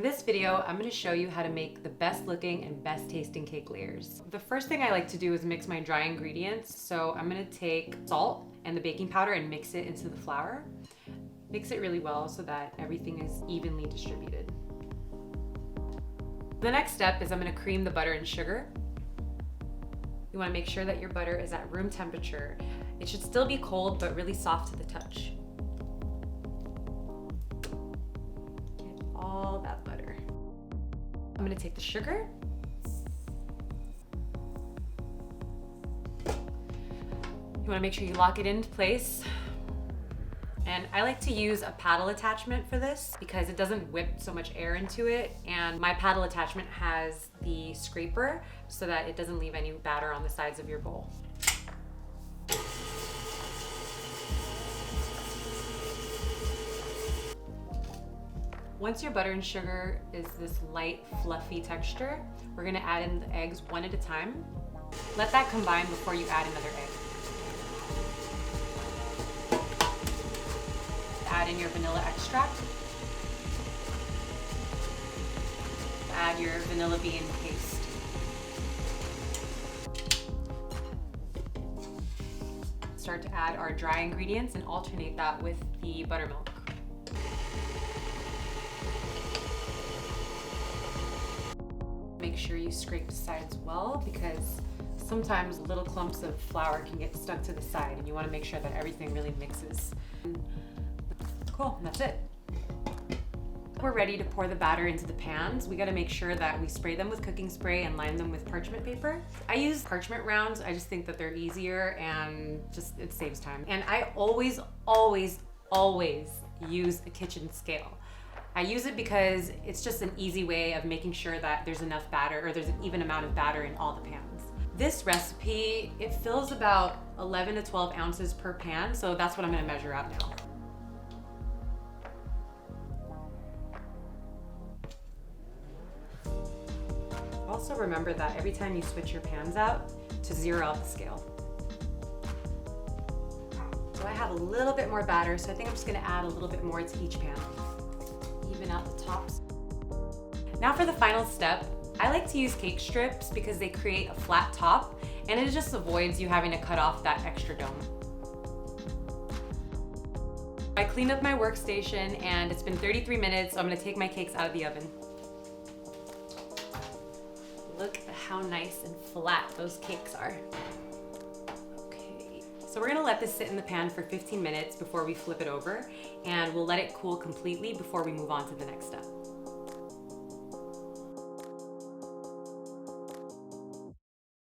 this video, I'm going to show you how to make the best looking and best tasting cake layers. The first thing I like to do is mix my dry ingredients. So I'm going to take salt and the baking powder and mix it into the flour. Mix it really well so that everything is evenly distributed. The next step is I'm going to cream the butter and sugar. You want to make sure that your butter is at room temperature. It should still be cold, but really soft to the touch. Get all that butter. I'm going to take the sugar. You want to make sure you lock it into place. And I like to use a paddle attachment for this because it doesn't whip so much air into it. And my paddle attachment has the scraper so that it doesn't leave any batter on the sides of your bowl. Once your butter and sugar is this light, fluffy texture, we're gonna add in the eggs one at a time. Let that combine before you add another egg. Add in your vanilla extract. Add your vanilla bean paste. Start to add our dry ingredients and alternate that with the buttermilk. Make sure you scrape the sides well because sometimes little clumps of flour can get stuck to the side and you want to make sure that everything really mixes. Cool, that's it. We're ready to pour the batter into the pans. We gotta make sure that we spray them with cooking spray and line them with parchment paper. I use parchment rounds. I just think that they're easier and just it saves time. And I always use a kitchen scale. I use it because it's just an easy way of making sure that there's enough batter or there's an even amount of batter in all the pans. This recipe, it fills about 11 to 12 ounces per pan, so that's what I'm gonna measure out now. Also remember that every time you switch your pans out, to zero out the scale. So I have a little bit more batter, so I think I'm just gonna add a little bit more to each pan. Even out the tops. Now for the final step, I like to use cake strips because they create a flat top and it just avoids you having to cut off that extra dome. I cleaned up my workstation and it's been 33 minutes, so I'm gonna take my cakes out of the oven. Look at how nice and flat those cakes are. Okay, so we're gonna let this sit in the pan for 15 minutes before we flip it over, and we'll let it cool completely before we move on to the next step.